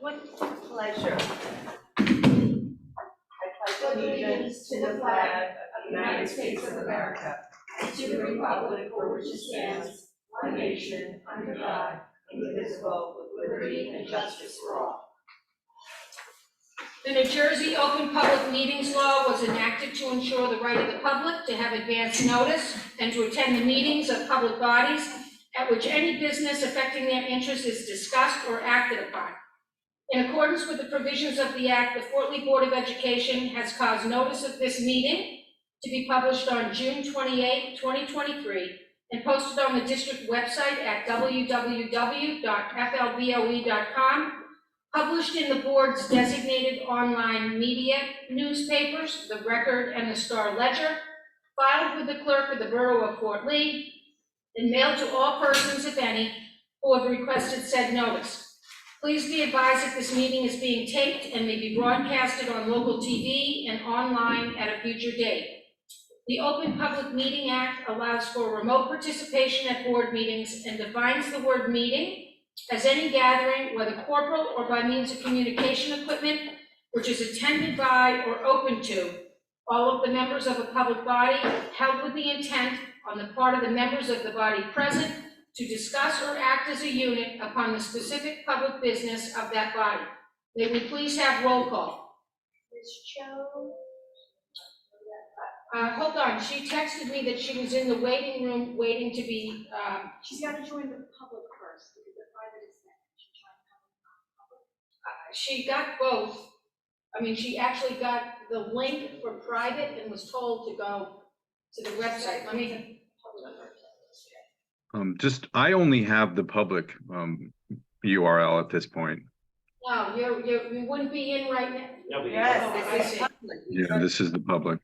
With pleasure. I pledge allegiance to the flag of the United States of America and to the republic for which it stands, one nation, under God, indivisible, with liberty and justice for all. The New Jersey Open Public Meetings Law was enacted to ensure the right of the public to have advance notice and to attend the meetings of public bodies at which any business affecting their interest is discussed or acted upon. In accordance with the provisions of the Act, the Fort Lee Board of Education has caused notice of this meeting to be published on June 28, 2023, and posted on the district website at www.flboe.com, published in the board's designated online media newspapers, the Record and the Star Ledger, filed with the clerk of the Borough of Fort Lee, and mailed to all persons, if any, who have requested said notice. Please be advised that this meeting is being taped and may be broadcasted on local TV and online at a future date. The Open Public Meeting Act allows for remote participation at board meetings and defines the word meeting as any gathering, whether corporal or by means of communication equipment, which is attended by or open to all of the members of a public body, held with the intent on the part of the members of the body present to discuss or act as a unit upon the specific public business of that body. May we please have roll call? Ms. Cho? Hold on, she texted me that she was in the waiting room waiting to be, She's got to join the public first because the private is next. She's trying to come in public. she got both. I mean, she actually got the link for private and was told to go to the website. Let me. I only have the public URL at this point. No, you wouldn't be in right now. No, Yes, Oh, this I is see. public. Yeah, this is the public.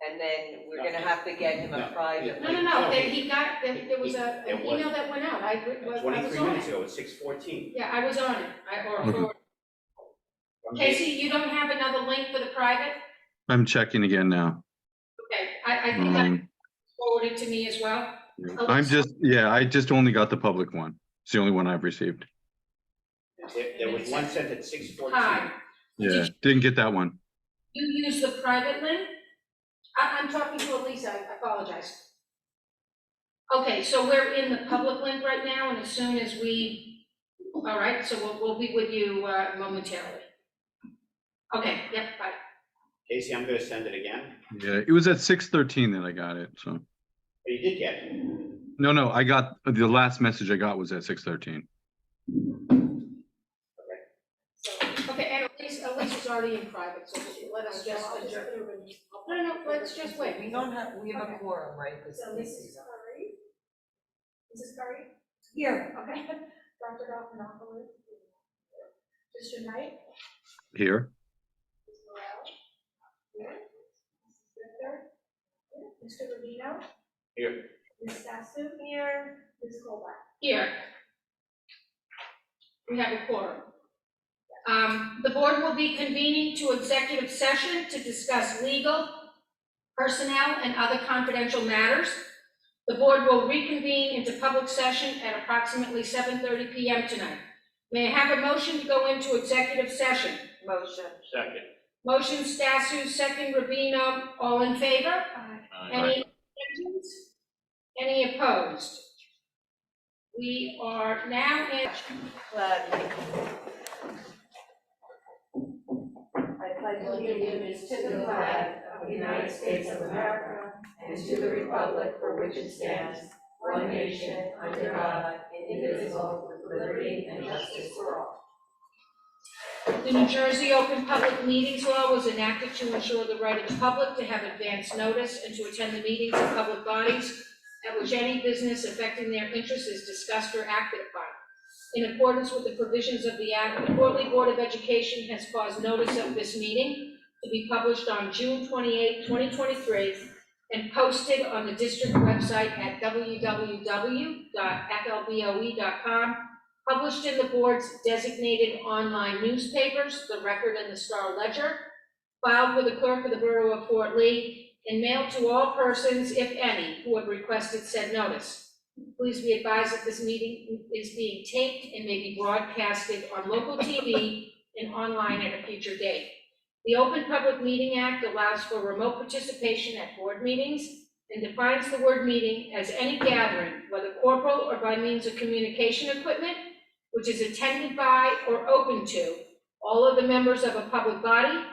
And then we're gonna have to get him a private. No. There was an email that went out. I was 23 on minutes it. ago, it's 6:14. Yeah, I was on it. Okay. Casey, you don't have another link for the private? I'm checking again now. Okay, I think that forwarded to me as well. I just only got the public one. It's the only one I've received. There was one sent at 6:14. Hi, Yeah, didn't get that one. you use the private link? I'm talking to Elisa, I apologize. Okay, so we're in the public link right now, and as soon as all right, so we'll be with you momentarily. Okay, yep, bye. Casey, I'm gonna send it again. Yeah, it was at 6:13 that I got it, so. But you did get it. No, I got, the last message I got was at 6:13. Okay, and Elisa's already in private, so let us just adjourn. No, let's just wait. We have a quorum, right? So Mrs. Curry? Mrs. Curry? Here. Okay. Dr. Dolphinopoulos? Mr. Knight? Here. Ms. Morrell? Here. Mrs. Victor? Here. Mr. Rubino? Here. Ms. Sasu? Here. Ms. Colback? Here. We have a quorum. The board will be convening to executive session to discuss legal, personnel, and other confidential matters. The board will reconvene into public session at approximately 7:30 p.m. tonight. May I have a motion to go into executive session? Motion. Second. Motion Stasu, second Rubino, all in favor? Any abstentions? Any opposed? We are now in. I pledge allegiance to the flag of the United States of America and to the republic for which it stands, one nation, under God, indivisible, with liberty and justice for all. The New Jersey Open Public Meetings Law was enacted to ensure the right of the public to have advance notice and to attend the meetings of public bodies at which any business affecting their interest is discussed or acted upon. In accordance with the provisions of the Act, the Fort Lee Board of Education has caused notice of this meeting to be published on June 28, 2023, and posted on the district website at www.flboe.com, published in the board's designated online newspapers, the Record and the Star Ledger, filed with the clerk of the Borough of Fort Lee, and mailed to all persons, if any, who have requested said notice. Please be advised that this meeting is being taped and may be broadcasted on local TV and online at a future date. The Open Public Meeting Act allows for remote participation at board meetings and defines the word meeting as any gathering, whether corporal or by means of communication equipment, which is attended by or open to all of the members of a public body,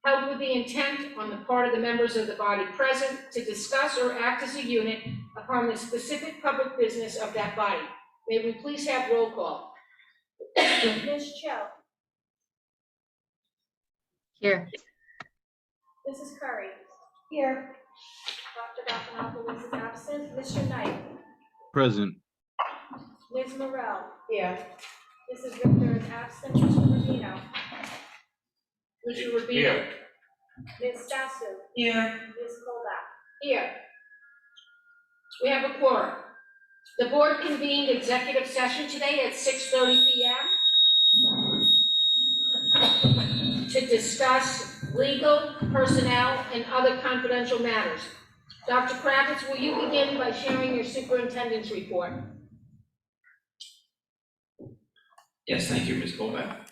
held with the intent on the part of the members of the body present to discuss or act as a unit upon the specific public business of that body. May we please have roll call? Ms. Cho, Here. Mrs. Curry. Here. Dr. Dapanopoulos is absent. Mr. Knight, Present. Ms. Morel, Here. Mrs. Richter is absent. Mr. Rubino, Mr. Rubino. Ms. Stasu, Here. Ms. Colback. Here. We have a quorum. The board convened executive session today at 6:30 p.m. to discuss legal, personnel, and other confidential matters. Dr. Kravitz, will you begin by sharing your superintendent's report? Yes, thank you, Ms. Colbeck.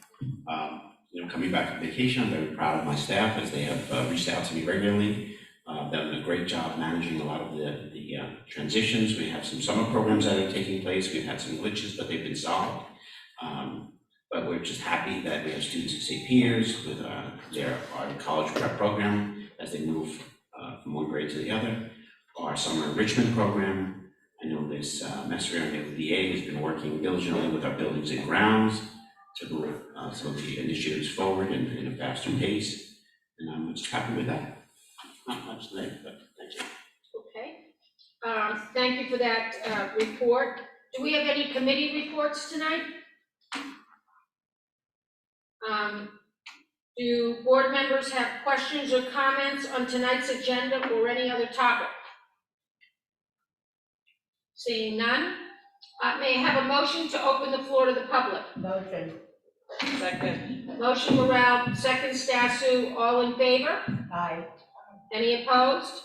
Coming back from vacation, I'm very proud of my staff as they have reached out to me regularly. Done a great job managing a lot of the transitions. We have some summer programs that are taking place. We've had some glitches, but they've been solved. But we're just happy that we have students at St. Peter's with our college prep program as they move from one grade to the other. Our summer enrichment program. I know this semester, the VA has been working diligently with our buildings and grounds to move some of the initiatives forward in a faster pace. And I'm just happy with that. Not much today, but thank you. Okay. Thank you for that report. Do we have any committee reports tonight? Do board members have questions or comments on tonight's agenda or any other topic? Seeing none, may I have a motion to open the floor to the public? Motion. Second. Motion Morel, second Stasu, all in favor? Aye. Any opposed?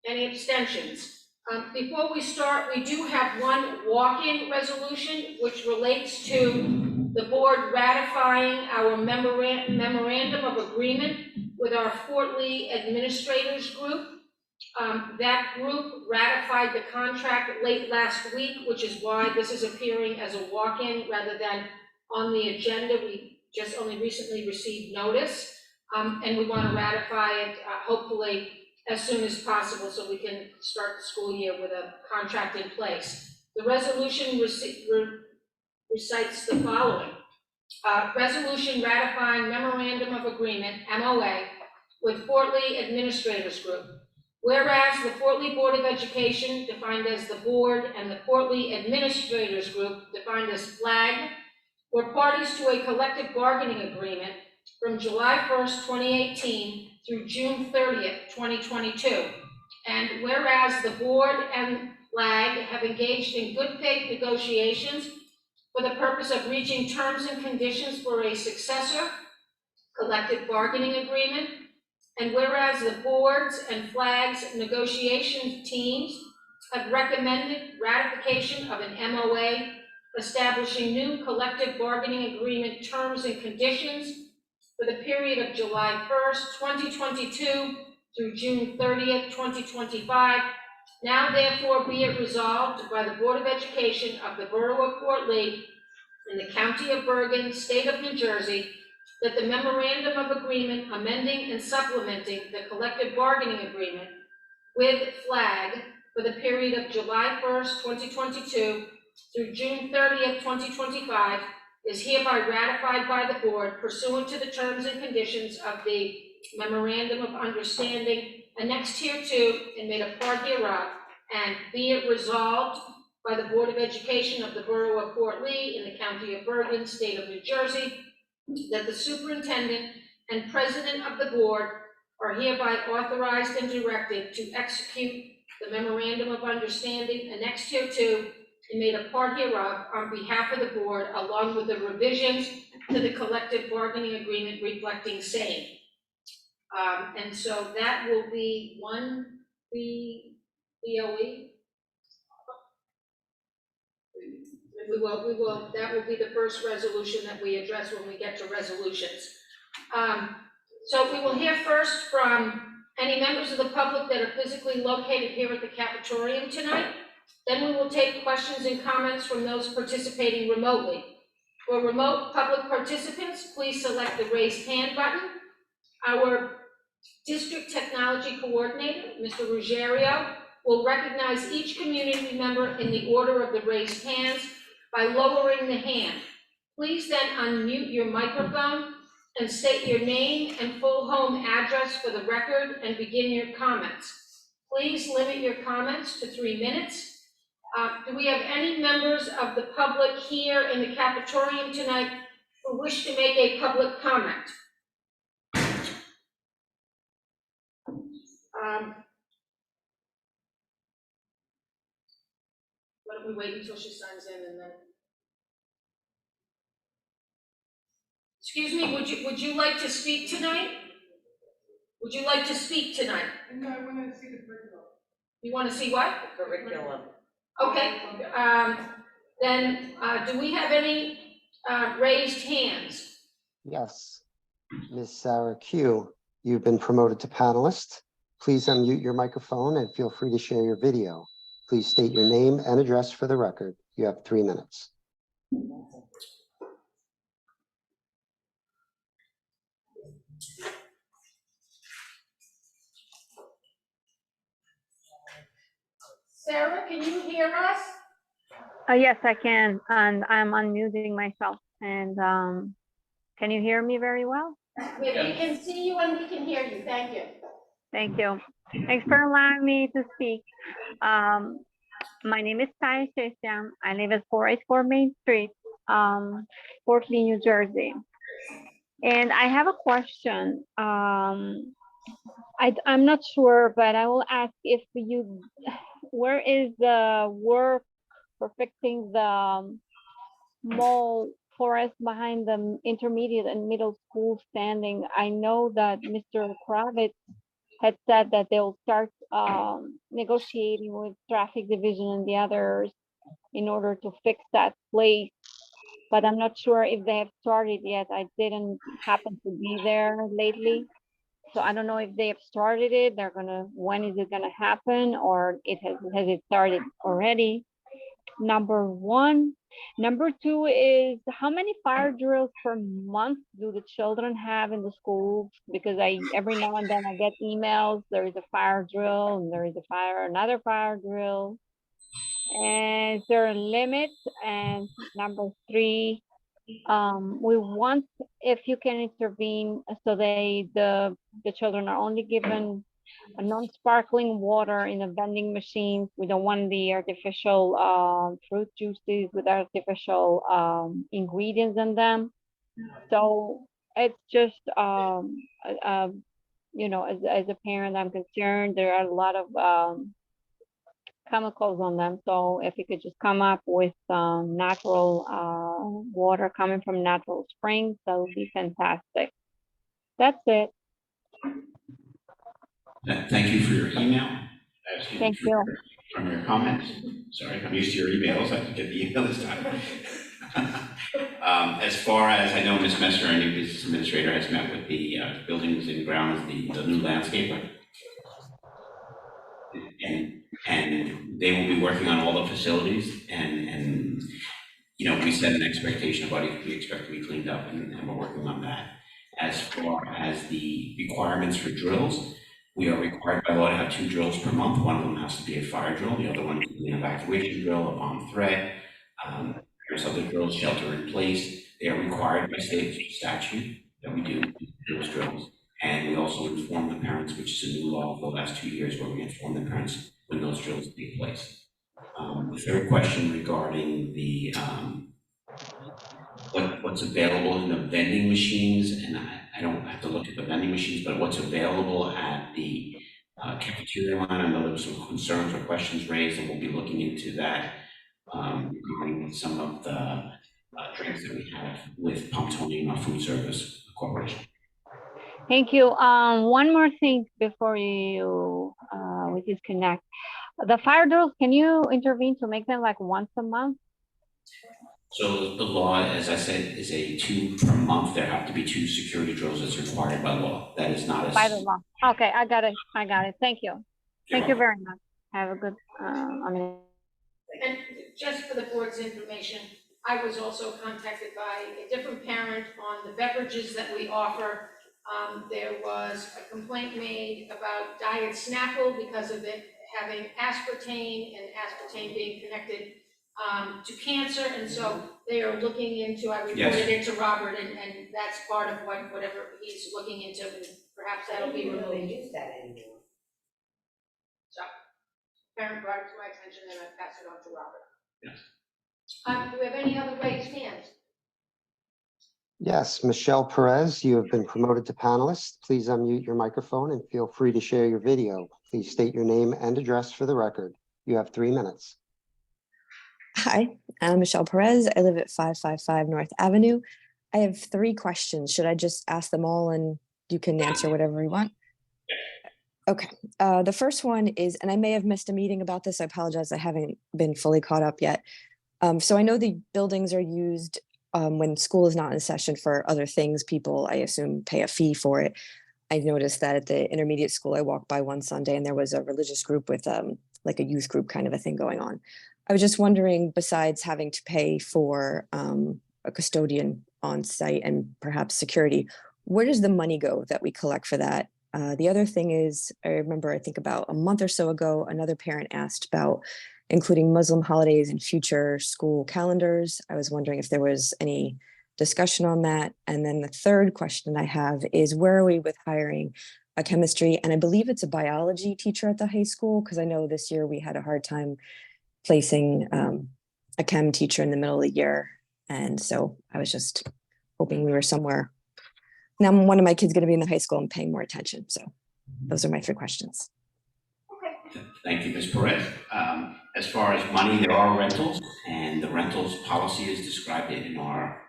Any abstentions? Before we start, we do have one walk-in resolution which relates to the board ratifying our memorandum of agreement with our Fort Lee Administrators Group. That group ratified the contract late last week, which is why this is appearing as a walk-in rather than on the agenda. We just only recently received notice, and we want to ratify it hopefully as soon as possible so we can start the school year with a contract in place. The resolution recites the following. Resolution ratifying memorandum of agreement, MOA, with Fort Lee Administrators Group. Whereas the Fort Lee Board of Education, defined as the board, and the Fort Lee Administrators Group, defined as FLAG, were parties to a collective bargaining agreement from July 1st, 2018 through June 30th, 2022. And whereas the board and FLAG have engaged in good faith negotiations for the purpose of reaching terms and conditions for a successor collective bargaining agreement, and whereas the boards and FLAG's negotiation teams have recommended ratification of an MOA establishing new collective bargaining agreement terms and conditions for the period of July 1st, 2022 through June 30th, 2025, now therefore be it resolved by the Board of Education of the Borough of Fort Lee in the County of Bergen, State of New Jersey, that the memorandum of agreement amending and supplementing the collective bargaining agreement with FLAG for the period of July 1st, 2022 through June 30th, 2025 is hereby ratified by the board pursuant to the terms and conditions of the memorandum of understanding annexed hereto and made a part hereof, and be it resolved by the Board of Education of the Borough of Fort Lee in the County of Bergen, State of New Jersey, that the superintendent and president of the board are hereby authorized and directed to execute the memorandum of understanding annexed hereto and made a part hereof on behalf of the board, along with the revisions to the collective bargaining agreement reflecting same. And so that will be one FLBOE that will be the first resolution that we address when we get to resolutions. So we will hear first from any members of the public that are physically located here at the cafetorium tonight. Then we will take questions and comments from those participating remotely. For remote public participants, please select the raised hand button. Our district technology coordinator, Mr. Ruggiero, will recognize each community member in the order of the raised hands by lowering the hand. Please then unmute your microphone and state your name and full home address for the record and begin your comments. Please limit your comments to 3 minutes. Do we have any members of the public here in the cafetorium tonight who wish to make a public comment? Why don't we wait until she signs in and then? Excuse me, would you like to speak tonight? Would you like to speak tonight? No, I want to see the curriculum. You want to see what? Curriculum. Okay, then, do we have any, raised hands? Yes. Ms. Sarah Q, you've been promoted to panelist. Please unmute your microphone and feel free to share your video. Please state your name and address for the record. You have 3 minutes. Sarah, can you hear us? Yes, I can, and I'm unmuting myself. And can you hear me very well? We can see you and we can hear you. Thank you. Thank you. Thanks for allowing me to speak. My name is Ty Sheshyam. I live at 484 Main Street, Port Lee, New Jersey. And I have a question. I'm not sure, but I will ask if you, where is the work for fixing the mall forest behind the intermediate and middle school standing? I know that Mr. Kravitz had said that they'll start negotiating with traffic division and the others in order to fix that place, but I'm not sure if they have started yet. I didn't happen to be there lately, so I don't know if they have started it. When is it gonna happen, or has it started already? Number one. Number two is, how many fire drills per month do the children have in the schools? Because every now and then I get emails, there is a fire drill and there is another fire drill. And is there a limit? And number three, we want, if you can intervene, so the children are only given a non-sparkling water in the vending machines. We don't want the artificial fruit juices with artificial ingredients in them. So it's just, you know, as a parent, I'm concerned. There are a lot of chemicals on them. So if you could just come up with natural water coming from natural springs, that would be fantastic. That's it. Thank you for your email. Thank you. From your comments. Sorry, I'm used to your emails. I can get the email this time. As far as I know, Ms. Messer, our new business administrator, has met with the buildings and grounds, the new landscaper. And they will be working on all the facilities, and you know, we set an expectation of what we expect to be cleaned up, and we're working on that. As far as the requirements for drills, we are required by law to have 2 drills per month. One of them has to be a fire drill, the other one is an evacuation drill, a bomb threat. There's other drills, shelter in place. They are required by state statute that we do those drills. And we also inform the parents, which is a new law for the last 2 years, where we inform the parents when those drills take place. The third question regarding the what's available in the vending machines, and I don't have to look at the vending machines, but what's available at the cafeteria line. I know there were some concerns or questions raised, and we'll be looking into that regarding some of the drinks that we have with Pomptonian Food Service Corporation. Thank you. One more thing before we disconnect. The fire drills, can you intervene to make them like once a month? So the law, as I said, is a 2 per month. There have to be 2 security drills as required by law. That is not a. By the law. Okay, I got it. I got it. Thank you. Thank you very much. Have a good, And just for the board's information, I was also contacted by a different parent on the beverages that we offer. There was a complaint made about Diet Snapple because of it having aspartame and aspartame being connected to cancer. And so they are looking into, I reported it to Robert, and that's part of whatever he's looking into, and perhaps that'll be removed. They use that anymore. So, parent brought it to my attention, and I passed it on to Robert. Yes. Do we have any other raised hands? Yes, Michelle Perez, you have been promoted to panelist. Please unmute your microphone and feel free to share your video. Please state your name and address for the record. You have 3 minutes. Hi, I'm Michelle Perez. I live at 555 North Avenue. I have 3 questions. Should I just ask them all and you can answer whatever you want? Okay. The first one is, and I may have missed a meeting about this. I apologize. I haven't been fully caught up yet. So I know the buildings are used when school is not in session for other things. People, I assume, pay a fee for it. I noticed that at the intermediate school I walked by one Sunday and there was a religious group with like a youth group kind of a thing going on. I was just wondering, besides having to pay for a custodian on site and perhaps security, where does the money go that we collect for that? The other thing is, I remember, I think about a month or so ago, another parent asked about including Muslim holidays in future school calendars. I was wondering if there was any discussion on that. And then the third question I have is, where are we with hiring a chemistry, and I believe it's a biology teacher at the high school, because I know this year we had a hard time placing a chem teacher in the middle of the year. And so I was just hoping we were somewhere. Now one of my kids going to be in the high school and paying more attention. So those are my 3 questions. Thank you, Ms. Perez. As far as money, there are rentals, and the rentals policy is described in our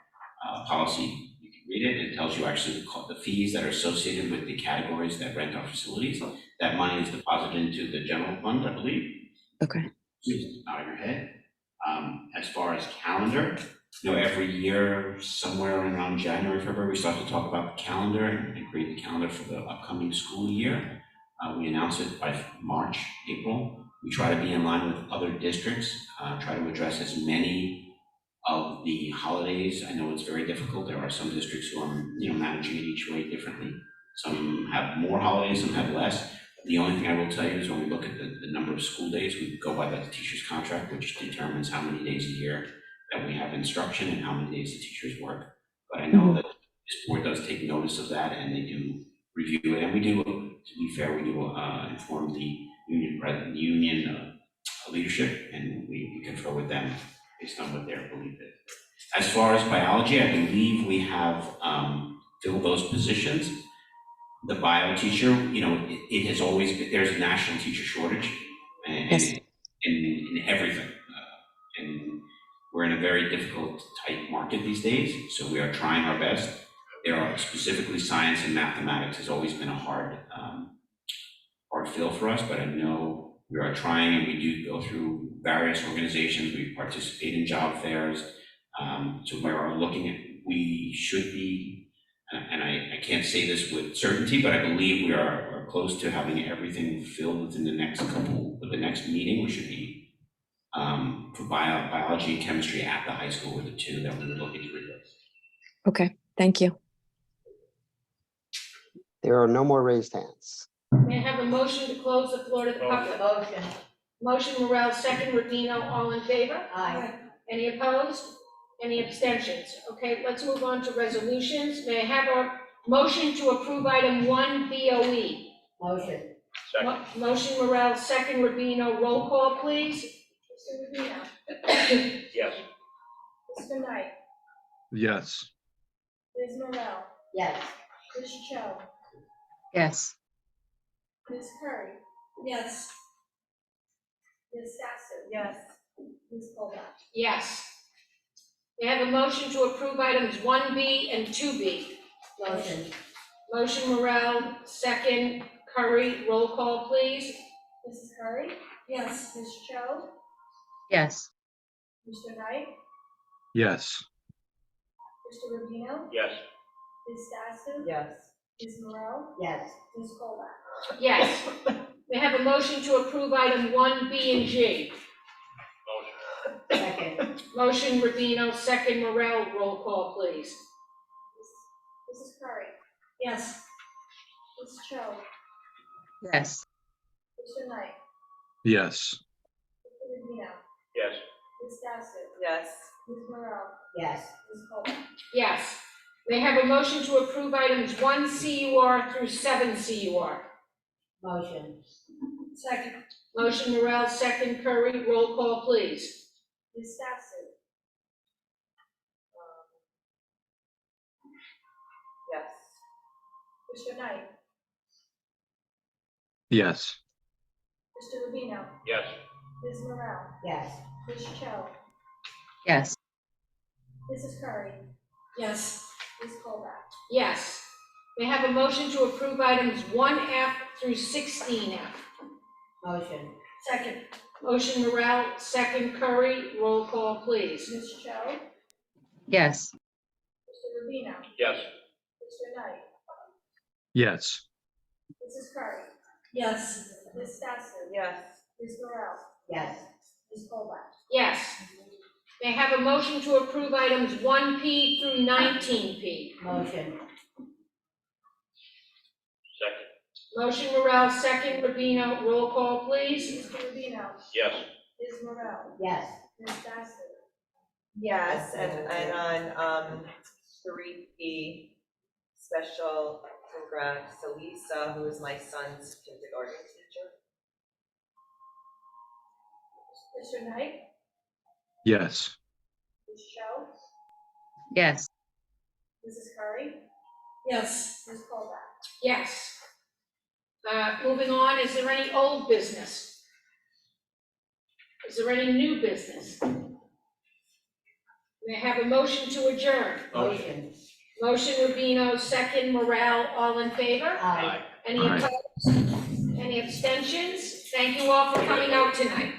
policy. You can read it. It tells you actually the fees that are associated with the categories that rent our facilities. That money is deposited into the general fund, I believe. Okay. Just out of your head. As far as calendar, every year, somewhere around January, February, we start to talk about the calendar and create the calendar for the upcoming school year. We announce it by March, April. We try to be in line with other districts, try to address as many of the holidays. I know it's very difficult. There are some districts who are, managing it each way differently. Some have more holidays, some have less. The only thing I will tell you is when we look at the number of school days, we go by the teacher's contract, which determines how many days a year that we have instruction and how many days the teachers work. But I know that this board does take notice of that, and they do review it, and we do, to be fair, we do inform the union leadership, and we confer with them based on what their belief is. As far as biology, I believe we have filled those positions. The bio teacher, it has always been, there's a national teacher shortage, and Yes. in everything, and we're in a very difficult, tight market these days, so we are trying our best. There are specifically science and mathematics has always been a hard fill for us, but I know we are trying, and we do go through various organizations. We participate in job fairs, so we're looking at, we should be, and I can't say this with certainty, but I believe we are close to having everything filled within the next meeting. We should be for biology and chemistry at the high school were the 2 that we were looking to replace. Okay, thank you. There are no more raised hands. May I have a motion to close the floor to the public? Motion. Motion Morel, second Rubino, all in favor? Aye. Any opposed? Any abstentions? Okay, let's move on to resolutions. May I have a motion to approve item 1 BOE? Motion. Motion Morel, second Rubino, roll call, please. Mr. Rubino. Yes. Mr. Knight. Yes. Ms. Morel. Yes. Ms. Cho. Yes. Ms. Curry. Yes. Ms. Sasso. Yes. Ms. Colback. Yes. May I have a motion to approve items 1B and 2B? Motion. Motion Morel, second Curry, roll call, please. Mrs. Curry. Yes. Ms. Cho. Yes. Mr. Knight. Yes. Mr. Rubino, Yes. Ms. Stasko, Yes. Ms. Morel, Yes. Ms. Colback. Yes. May I have a motion to approve item 1B and G? Second. Motion Rubino, second Morel, roll call, please. Mrs. Curry, Yes. Ms. Cho, Yes. Mr. Knight, Yes. Mr. Rubino, Yes. Ms. Stasko, Yes. Ms. Morel, Yes. Ms. Colback. Yes. May I have a motion to approve items 1 CUR through 7 CUR? Motion. Second. Motion Morel, second Curry, roll call, please. Ms. Stasko, Yes. Mr. Knight, Yes. Mr. Rubino, Yes. Ms. Morel, Yes. Ms. Cho, Yes. Mrs. Curry, Yes. Ms. Colback. Yes. May I have a motion to approve items 1F through 16F? Motion. Second. Motion Morel, second Curry, roll call, please. Ms. Cho, Yes. Mr. Rubino, Yes. Mr. Knight, Yes. Mrs. Curry, Yes. Ms. Stasko, Yes. Ms. Morel, Yes. Ms. Colback. Yes. May I have a motion to approve items 1P through 19P? Motion. Second. Motion Morel, second Rubino, roll call, please. Mr. Rubino, Yes. Ms. Morel, Yes. Ms. Stasko, Yes, and on, 3P, special congrats to Lisa, who is my son's kindergarten teacher. Mr. Knight, Yes. Ms. Cho, Yes. Mrs. Curry, Yes. Ms. Colback. Yes. Moving on, is there any old business? Is there any new business? May I have a motion to adjourn? Motion. Motion Rubino, second Morel, all in favor? Aye. Any Aye. opposed? Any abstentions? Thank you all for coming out tonight.